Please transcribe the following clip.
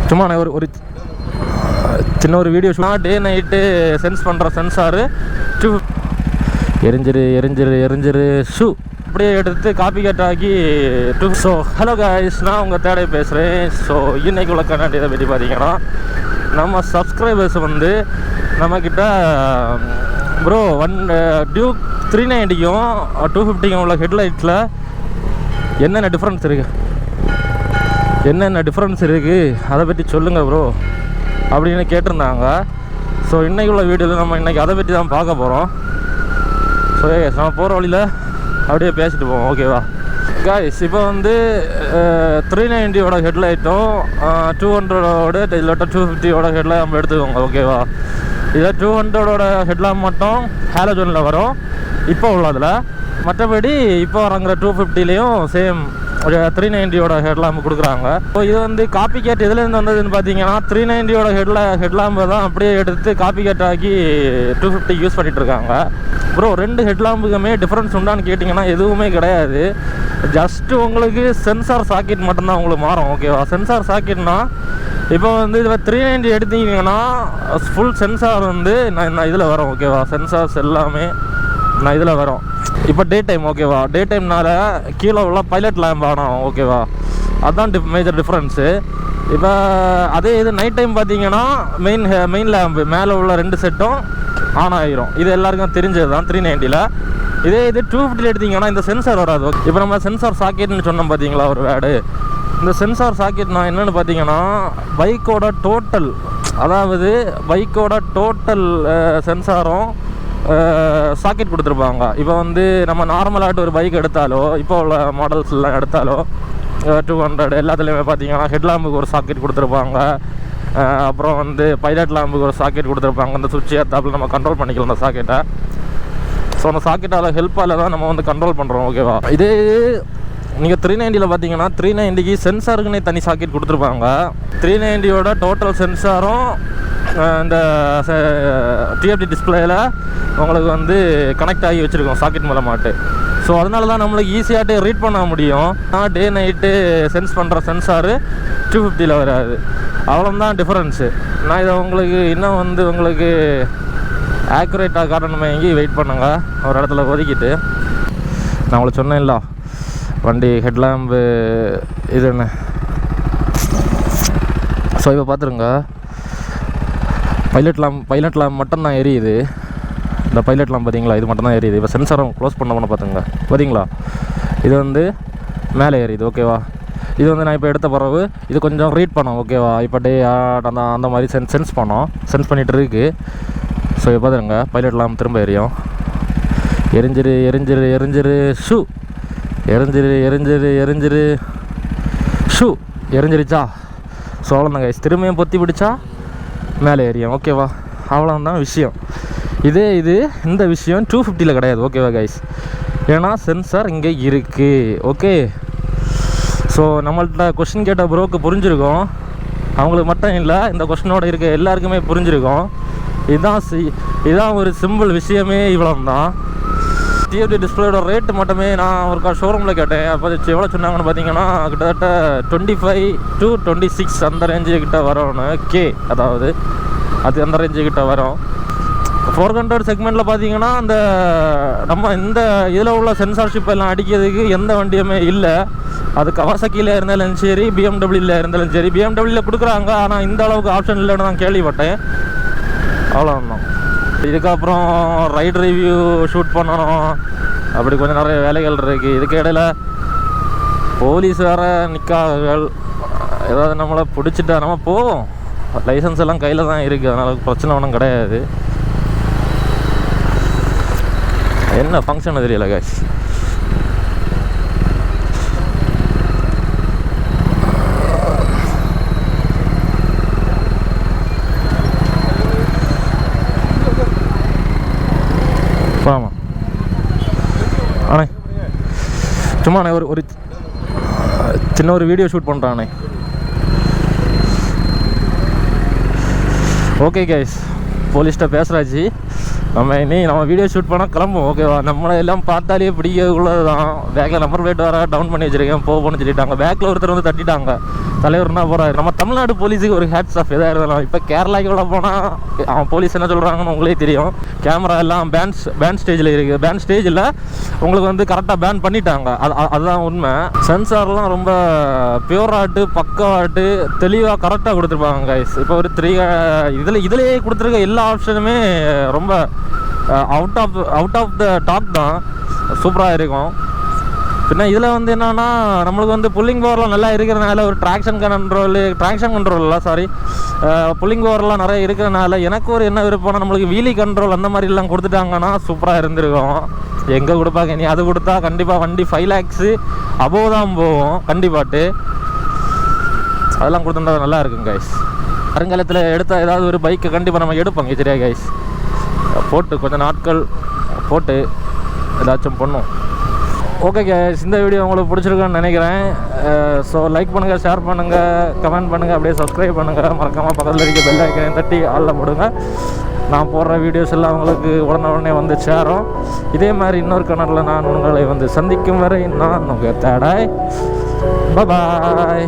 சும்மா நான் ஒரு சின்ன ஒரு வீடியோ டே நைட்டு சென்ஸ் பண்ணுற சென்சாரு எரிஞ்சிரு ஷூ அப்படியே எடுத்து காப்பி கட் ஆகி ஸோ ஹலோ காய்ஸ், நான் உங்கள் தேடை பேசுகிறேன். ஸோ இன்றைக்கி உள்ள கண்ணாடி இதை பற்றி பார்த்தீங்கன்னா, நம்ம சப்ஸ்கிரைபர்ஸ் வந்து நம்மக்கிட்ட ப்ரோ டியூக் 390க்கும் 250க்கும் உள்ள ஹெட்லைட்ஸில் என்னென்ன டிஃப்ரென்ஸ் இருக்குது அதை பற்றி சொல்லுங்கள் ப்ரோ அப்படின்னு கேட்டிருந்தாங்க. ஸோ இன்றைக்கி உள்ள வீடியோவில் நம்ம இன்றைக்கி அதை பற்றி தான் பார்க்க போகிறோம். ஸோ நம்ம போகிற வழியில் அப்படியே பேசிட்டு போவோம், ஓகேவா காய்ஸ்? இப்போ வந்து 390யோட ஹெட்லைட்டும் 200ஓட இல்லாட்டா 250யோட ஹெட்லைட் நம்ம எடுத்துக்கோங்க, ஓகேவா? இதில் 200ஓட ஹெட்லாம்ப் மட்டும் ஹாலோஜனில் வரும் இப்போ உள்ளதில். மற்றபடி இப்போ வரங்கிற 250லேயும் சேம் 390யோட ஹெட்லாம்பு கொடுக்குறாங்க. ஸோ இது வந்து காப்பி கேட் எதுலேருந்து வந்ததுன்னு பார்த்தீங்கன்னா, 390யோட ஹெட்லாம்பை தான் அப்படியே எடுத்து காப்பி கேட் ஆகி 250 யூஸ் பண்ணிகிட்டு இருக்காங்க. ப்ரோ ரெண்டு ஹெட்லாம்புக்குமே டிஃப்ரென்ஸ் உண்டான்னு கேட்டிங்கன்னா எதுவுமே கிடையாது. ஜஸ்ட்டு உங்களுக்கு சென்சார் சாக்கெட் மட்டும்தான் உங்களுக்கு மாறும், ஓகேவா? சென்சார் சாக்கெட்னா இப்போ வந்து இதில் 390 எடுத்தீங்கன்னா ஃபுல் சென்சார் வந்து நான் இதில் வரும், ஓகேவா? சென்சார்ஸ் எல்லாமே நான் இதில் வரும். இப்போ டே டைம், ஓகேவா? டே டைம்னால கீழே உள்ள பைலட் லேம்ப் ஆனோம், ஓகேவா? அதுதான் மேஜர் டிஃப்ரென்ஸு. இப்போ அதே இது நைட் டைம் பார்த்தீங்கன்னா மெயின் லேம்பு மேலே உள்ள 2 செட்டும் ஆன் ஆகிரும். இது எல்லாருக்கும் தெரிஞ்சது தான் 390ல். இதே இது 250 எடுத்திங்கன்னா இந்த சென்சார் வராது. இப்போ நம்ம சென்சார் சாக்கெட்னு சொன்னோம் பார்த்தீங்களா ஒரு வேர்டு. இந்த சென்சார் சாக்கெட் நான் என்னென்னு பார்த்தீங்கன்னா, பைக்கோட டோட்டல், அதாவது பைக்கோட டோட்டல் சென்சாரும் சாக்கெட் கொடுத்துருப்பாங்க. இப்போ வந்து நம்ம நார்மலாகிட்டு ஒரு பைக் எடுத்தாலோ, இப்போ உள்ள மாடல்ஸ்லாம் எடுத்தாலோ 200 எல்லாத்துலேயுமே பார்த்தீங்கன்னா ஹெட்லாம்புக்கு ஒரு சாக்கெட் கொடுத்துருப்பாங்க. அப்புறம் வந்து பைலட் லாம்புக்கு ஒரு சாக்கெட் கொடுத்துருப்பாங்க. அந்த சுவிட்ச் ஏற்றாப்பில் நம்ம கண்ட்ரோல் பண்ணிக்கலாம் அந்த சாக்கெட்டை. ஸோ அந்த சாக்கெட்டால் ஹெல்ப்பால் தான் நம்ம வந்து கண்ட்ரோல் பண்ணுறோம், ஓகேவா? இதே நீங்கள் 390ல் பார்த்தீங்கன்னா 390க்கு சென்சாருக்குன்னே தனி சாக்கெட் கொடுத்துருப்பாங்க. 390யோட டோட்டல் சென்சாரும் இந்த டிஎஃப்டி டிஸ்பிளேயில் உங்களுக்கு வந்து கனெக்ட் ஆகி வச்சுருக்கோம் சாக்கெட் மூலமாட்டு. ஸோ அதனால தான் நம்மளுக்கு ஈஸியாகிட்டு ரீட் பண்ண முடியும். டே நைட்டு சென்ஸ் பண்ணுற சென்சாரு 250ல் வராது. அவ்வளோதான் டிஃப்ரென்ஸு. நான் இதை உங்களுக்கு இன்னும் வந்து உங்களுக்கு ஆக்குரேட்டாக காரணம் வாங்கி வெயிட் பண்ணுங்க ஒரு இடத்துல ஒதுக்கிட்டு. நான் உங்களுக்கு சொன்னேன்ல வண்டி ஹெட்லாம்பு இது என்ன. ஸோ இப்போ பார்த்துருங்க, பைலட் லேம்ப் மட்டும்தான் எரியுது. இந்த பைலட் லேம்ப் பார்த்தீங்களா, இது மட்டும் தான் எரியுது. இப்போ சென்சாரம் க்ளோஸ் பண்ணோம்னு பார்த்துங்க, பார்த்தீங்களா? இது வந்து மேலே எரியுது, ஓகேவா? இது வந்து நான் இப்போ எடுத்த பிறகு இது கொஞ்சம் ரீட் பண்ணோம், ஓகேவா? இப்போ அந்த மாதிரி சென்ஸ் பண்ணிகிட்டு இருக்கு. ஸோ இப்போ பார்த்துருங்க, பைலட் லேம்ப் திரும்ப எரியும். எரிஞ்சிரு ஷூ ஷூ எரிஞ்சிருச்சா? ஸோ அவ்வளோதாங்க. திரும்பியும் பொத்தி பிடிச்சா மேலே எரியும், ஓகேவா? அவ்வளோதான் விஷயம். இந்த விஷயம் 250ல் கிடையாது, ஓகேவா கைஸ்? ஏன்னா சென்சார் இங்கே இருக்குது, ஓகே? ஸோ நம்மள்கிட்ட கொஸ்டின் கேட்ட ப்ரோக்கு புரிஞ்சிருக்கும். அவங்களுக்கு மட்டும் இல்லை, இந்த கொஸ்டினோட இருக்க எல்லாருக்குமே புரிஞ்சிருக்கும். இதுதான் ஒரு சிம்பிள் விஷயமே, இவ்வளோ தான். டிஎஃப்டி டிஸ்பிளேயோட ரேட்டு மட்டுமே நான் ஒரு ஷோரூமில் கேட்டேன். அப்போ எவ்வளோ சொன்னாங்கன்னு பார்த்தீங்கன்னா, கிட்டத்தட்ட 25 to 26 அந்த ரேஞ்சு கிட்ட வரோன்னு அதாவது அது அந்த ரேஞ்சு கிட்ட வரும். 400 செக்மெண்ட்டில் பார்த்தீங்கன்னா அந்த நம்ம இந்த இதில் உள்ள சென்சார்ஷிப் எல்லாம் அடிக்கிறதுக்கு எந்த வண்டியுமே இல்லை. அது கவாசாக்கியில் இருந்தாலும் சரி, பிஎம்டபிள்யூவில் இருந்தாலும் சரி. பிஎம்டபிள்யூவில் கொடுக்குறாங்க, ஆனால் இந்த அளவுக்கு ஆப்ஷன் இல்லைன்னு நான் கேள்விப்பட்டேன். அவ்வளோதான். இதுக்கப்புறம் ரைட் ரிவ்யூ ஷூட் பண்ணணும், அப்படி கொஞ்சம் நிறைய வேலைகள் இருக்குது. இதுக்கு இடையில் போலீஸ் வேறு நிற்கார்கள். ஏதாவது நம்மளை பிடிச்சிட்டா நம்ம போவோம். லைசன்ஸ் எல்லாம் கையில் தான் இருக்குது, அதனால் பிரச்சனை ஒன்றும் கிடையாது. என்ன ஃபங்க்ஷன் தெரியல காய்ஸ். ஆமாம் அண்ணே, சும்மா அண்ணே ஒரு சின்ன ஒரு வீடியோ ஷூட் பண்ணுறானே. ஓகே கைஸ், போலீஸ்கிட்ட பேசுகிறாச்சு. நம்ம வீடியோ ஷூட் பண்ணால் கிளம்பும், ஓகேவா? நம்மளை எல்லாம் பார்த்தாலே பிடிக்கக்குள்ளது தான். பேக்கில் நம்பர் பிளேட் வேறு டவுன் பண்ணி வச்சுருக்கேன், போகணும்னு சொல்லிட்டாங்க. பேக்கில் ஒருத்தர் வந்து தட்டிட்டாங்க. தலைவர்னா போகிறாரு. நம்ம தமிழ்நாடு போலீஸுக்கு ஒரு ஹேட்ஸ் ஆஃப் எதாக இருந்தாலும். இப்போ கேரளாக்குள்ள போனால் அவன் போலீஸ் என்ன சொல்கிறாங்கன்னு உங்களே தெரியும். கேமரா எல்லாம் பேன் ஸ்டேஜில் இருக்குது. பேன் ஸ்டேஜில் உங்களுக்கு வந்து கரெக்டாக பேன் பண்ணிட்டாங்க. அதுதான் உண்மை. சென்சார்லாம் ரொம்ப பியூராட்டு பக்காவாட்டு தெளிவாக கரெக்டாக கொடுத்துருப்பாங்க கைஸ். இப்போ ஒரு இதுலேயே கொடுத்துருக்க எல்லா ஆப்ஷனுமே ரொம்ப அவுட் ஆஃப் த டாப் தான். சூப்பராக இருக்கும். பின்ன இதில் வந்து என்னென்னா நம்மளுக்கு வந்து புல்லிங் பவர்லாம் நல்லா இருக்கிறனால ஒரு ட்ராக்ஷன் கண்ட்ரோல்லாம் புல்லிங் பவர்லாம் நிறைய இருக்கிறனால எனக்கு ஒரு என்ன விருப்பம்னா நம்மளுக்கு வீலி கண்ட்ரோல் அந்த மாதிரிலாம் கொடுத்துட்டாங்கன்னா சூப்பராக இருந்திருக்கும். எங்கே கொடுப்பாங்க நீ அது கொடுத்தா கண்டிப்பாக வண்டி 5 lakhs அபோவ் தான் போகும் கண்டிப்பாட்டு. அதெல்லாம் கொடுத்துருந்தா நல்லா இருக்கும் கைஸ். வருங்காலத்தில் எடுத்தால் ஏதாவது ஒரு பைக்கை கண்டிப்பாக நம்ம எடுப்போங்க சரியா கைஸ். போட்டு கொஞ்சம் நாட்கள் போட்டு ஏதாச்சும் பண்ணும். ஓகே கைஸ், இந்த வீடியோ உங்களுக்கு பிடிச்சிருக்குன்னு நினைக்கிறேன். ஸோ லைக் பண்ணுங்கள், ஷேர் பண்ணுங்கள், கமெண்ட் பண்ணுங்கள், அப்படியே சப்ஸ்கிரைப் பண்ணுங்கள். மறக்காமல் பக்கத்தில் இருக்க பெல் ஐக்கனையும் தட்டி ஆளில் போடுங்க. நான் போடுற வீடியோஸ் எல்லாம் உங்களுக்கு உடனே வந்து சேரும். இதே மாதிரி இன்னொரு கனரில் நான் உங்களை வந்து சந்திக்கும் வரை நான் உங்கள் தேடாய். பாய்.